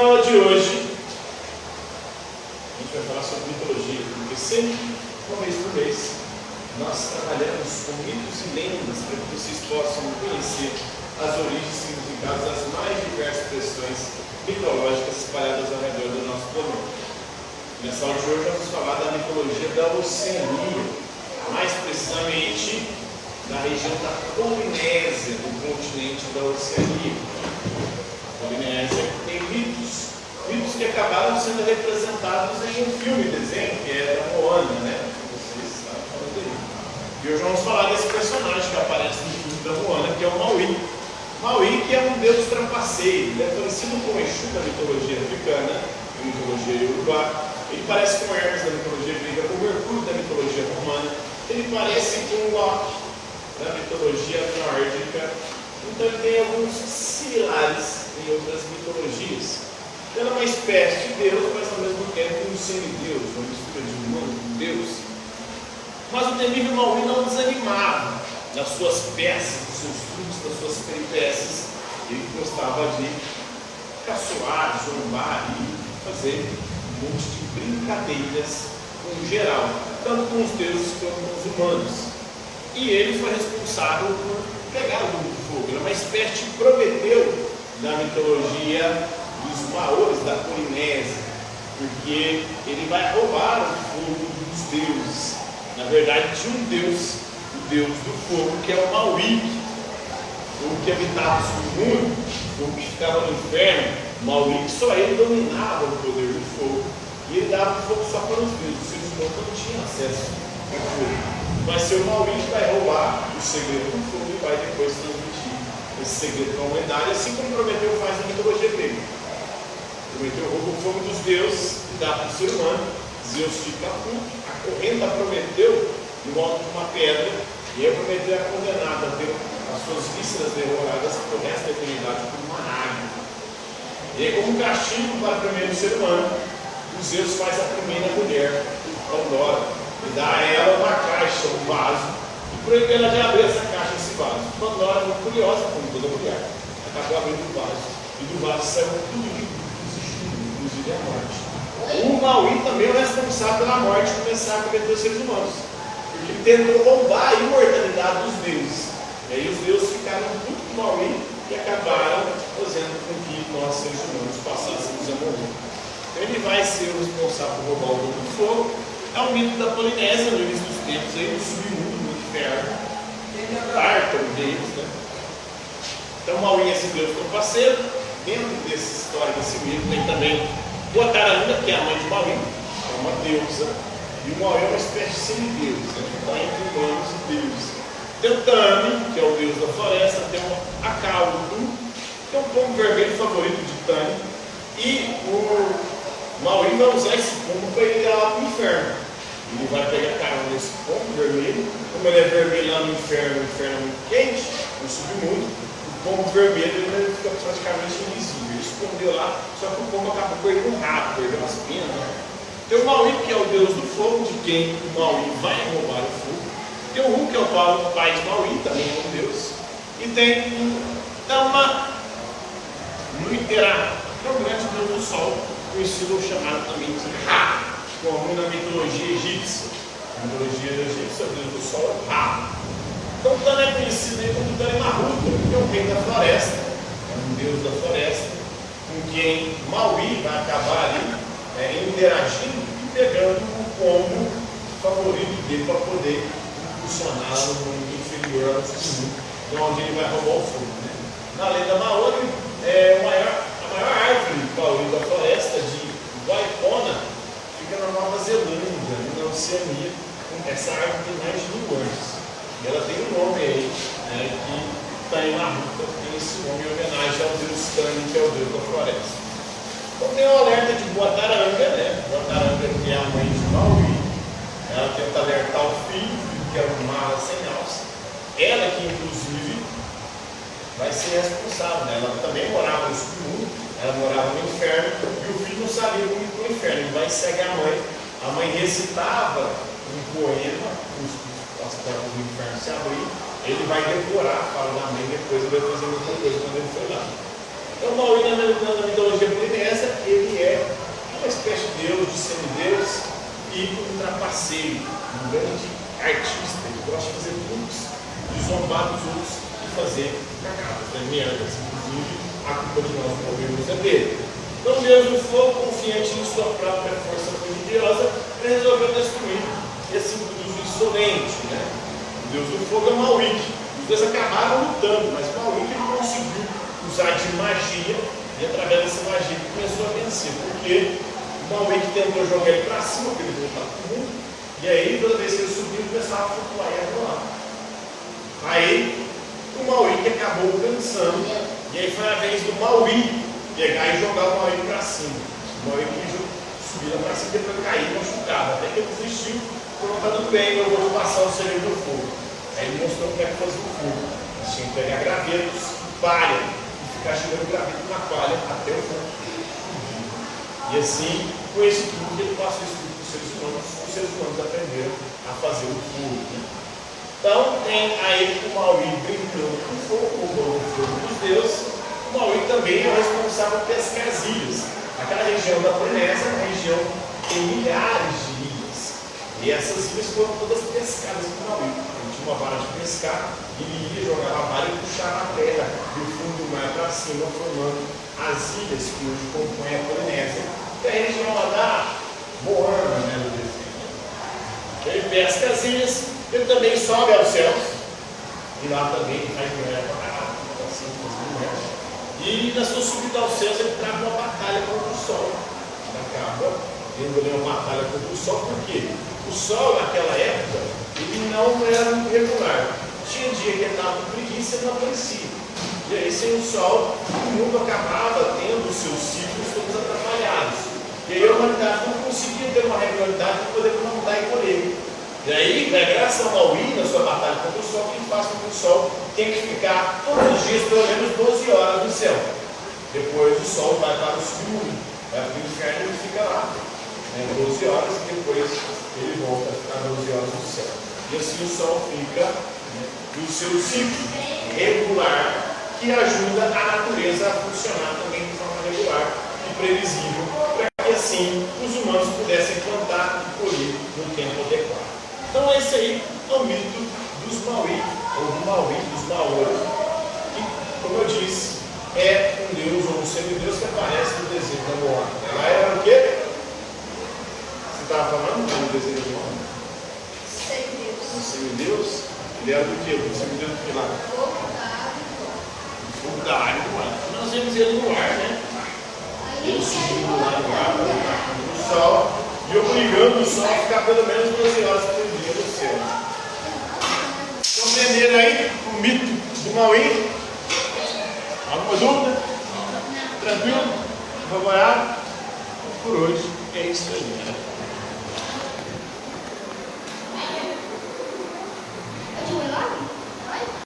na aula de hoje, a gente vai falar sobre mitologia, porque sempre, uma vez por mês, nós trabalhamos com mitos e lendas para que vocês possam conhecer as origens e significados das mais diversas questões mitológicas espalhadas ao redor do nosso planeta. Nessa aula de hoje vamos falar da mitologia da Oceania, mais precisamente da região da Polinésia, do continente da Oceania. A Polinésia tem mitos que acabaram sendo representados em um filme, desenho, que era Moana, né? Vocês estavam falando dele. E hoje vamos falar desse personagem que aparece no filme da Moana, que é o Maui. Maui, que é um deus trapaceiro, ele é conhecido como Exu da mitologia africana, da mitologia iorubá. Ele parece com Hermes da mitologia grega, com Mercúrio da mitologia romana. Ele parece com Loki da mitologia nórdica. Então ele tem alguns similares em outras mitologias. Ele é uma espécie de Deus, mas ao mesmo tempo um semideus, uma mistura de humano com Deus. Mas o temível Maui não desanimava nas suas peças, nos seus truques, nas suas peripécias. Ele gostava de caçoar, zombar e fazer um monte de brincadeiras com geral, tanto com os deuses quanto com os humanos. E ele foi responsável por pegar o mundo do fogo. Ele é uma espécie de Prometeu da mitologia dos Maores da Polinésia, porque ele vai roubar o fogo dos deuses. Na verdade, de um deus, o deus do fogo, que é o Maui, o que habitava o mundo, o que ficava no inferno. Maui, que só ele dominava o poder do fogo, e ele dava o fogo só para os deuses. Os seres humanos não tinham acesso ao fogo. Vai ser o Maui que vai roubar o segredo do fogo e vai depois transmitir esse segredo para a humanidade, assim como Prometeu faz na mitologia grega. Prometeu rouba o fogo dos deuses e dá para o ser humano. Zeus fica puto, acorrenta Prometeu de volta de uma pedra, e aí Prometeu é condenado a ter as suas vísceras devoradas por resto da eternidade por uma águia. E aí, como castigo para o primeiro ser humano, o Zeus faz a primeira mulher, Pandora, e dá a ela uma caixa, um vaso, e proíbe ela de abrir essa caixa, esse vaso. Pandora, muito curiosa, como toda mulher, acabou abrindo o vaso, e do vaso saiu tudo que existe, inclusive a morte. O Maui também é o responsável pela morte começar a cometer os seres humanos, porque ele tentou roubar a imortalidade dos deuses. E aí os deuses ficaram muito com o Maui e acabaram fazendo com que nós, seres humanos, passássemos a morrer. Então ele vai ser o responsável por roubar o mundo do fogo. É um mito da Polinésia, no início dos tempos, aí, no submundo, no inferno. Tártaro deles, né? Então Maui é esse deus trapaceiro. Dentro dessa história, desse mito, tem também Botaranga, que é a mãe de Maui, é uma deusa. E o Maui é uma espécie de semideus, né? Está entre humanos e deuses. Tem o Tami, que é o deus da floresta. Tem o Acaudo, que é um pombo vermelho favorito de Tami. E o Maui vai usar esse pombo para ir lá para o inferno. Ele vai pegar carne nesse pombo vermelho. Como ele é vermelho lá no inferno, o inferno é muito quente, no submundo, o pombo vermelho ele fica praticamente invisível. Ele escondeu lá, só que o pombo acabou perdendo um rabo, perdeu as penas. Tem o Maui, que é o deus do fogo, de quem o Maui vai roubar o fogo. Tem o Ru, que é o pai de Maui, também é um deus. E tem o Tama Nuitera, que é o grande deus do sol, conhecido ou chamado também de Ra, como na mitologia egípcia. Na mitologia egípcia, o deus do sol é Ra. Então Tana é conhecido aí como Tanimahuta, que é o rei da floresta, é um deus da floresta, com quem Maui vai acabar ali interagindo e pegando o pombo favorito dele para poder impulsionar no mundo inferior ao submundo, onde ele vai roubar o fogo. Né? Na lenda Maori, a maior árvore favorita da floresta de Waipona fica na Nova Zelândia, na Oceania. Essa árvore tem mais de 1000 anos. E ela tem um nome aí, que Tanimahuta, tem esse nome em homenagem ao deus Tani, que é o deus da floresta. Então tem o alerta de Botaranga, né? Botaranga, que é a mãe de Maui. Ela tenta alertar o filho, que é um mala sem alça. Ela que, inclusive, vai ser responsável, né? Ela também morava no submundo, ela morava no inferno, e o filho não sabia como ir para o inferno. Ele vai seguir a mãe. A mãe recitava um poema, as portas do inferno se abrir. Ele vai decorar a fala da mãe, depois ele vai fazer muita coisa quando ele foi lá. Então, o Maui, na mitologia polinésia, ele é uma espécie de deus, de semideus e um trapaceiro, um grande artista. Ele gosta de fazer truques, de zombar dos outros e fazer cagadas, merdas. Inclusive, a culpa de nós morrermos é dele. Então, o Deus do Fogo, confiante em sua própria força religiosa, resolveu destruir esse intruso insolente. Né? O Deus do Fogo é Maui. Os dois acabaram lutando, mas Maui conseguiu usar de magia e através dessa magia ele começou a vencer. Porque o Maui tentou jogar ele para cima, porque ele voltava para o mundo, e aí toda vez que ele subiu, ele começava a flutuar e a voar. Aí o Maui acabou cansando, e aí foi a vez do Maui pegar e jogar o Maui para cima. O Maui subia para cima e depois cair, machucava. Até que ele desistiu, falou: tá tudo bem, eu vou passar o segredo do fogo. Aí ele mostrou como é que fazia o fogo. Eles tinham que pegar gravetos, palha, e ficar jogando graveto na palha até o fogo. E assim, com esse truque, ele passou isso para os seres humanos. Os seres humanos aprenderam a fazer o fogo. Né? Então, tem aí o Maui brincando com o fogo, o fogo dos deuses. O Maui também é o responsável pelas ilhas. Aquela região da Polinésia é uma região que tem milhares de ilhas. E essas ilhas foram todas pescadas por Maui. Ele tinha uma vara de pescar, e ele ia jogar a vara e puxar a terra do fundo do mar para cima, formando as ilhas que hoje compõem a Polinésia. Que é a região lá da Moana, né, do desenho. Ele pesca as ilhas, ele também sobe aos céus. E lá também ele faz mulher para caralho, assim, e na sua subida aos céus ele trava uma batalha contra o sol. Ele acaba tendo uma batalha contra o sol, porque o sol naquela época ele não era regular. Tinha dia que ele estava com preguiça e não aparecia. E aí sem o sol o mundo acabava tendo os seus ciclos todos atrapalhados. E aí a humanidade não conseguia ter uma regularidade para poder plantar e colher. E aí, graças ao Maui, na sua batalha contra o sol, que faz com que o sol tenha que ficar todos os dias pelo menos 12 horas no céu. Depois o sol vai para o submundo, vai para o inferno e fica lá, né, 12 horas, e depois ele volta a ficar 12 horas no céu. E assim o sol fica, né, no seu ciclo regular, que ajuda a natureza a funcionar também de forma regular e previsível, para que assim os humanos pudessem plantar e colher no tempo adequado. Então esse aí é o mito dos Maui, ou do Maui, dos Maori, que, como eu disse, é um deus ou um semideus que aparece no desenho da Moana. Ela era o quê? Você estava falando do desenho da Moana? Semideus. Um semideus? Ele era do quê? Um semideus do que lá? Fogo da água do ar. Nós vemos ele no ar, né? Ele subindo lá no ar, no sol, e obrigando o sol a ficar pelo menos 12 horas por dia no céu. Compreenderam aí o mito do Maui? Alguma dúvida? Tranquilo? Vamos olhar? Por hoje é isso aí, né?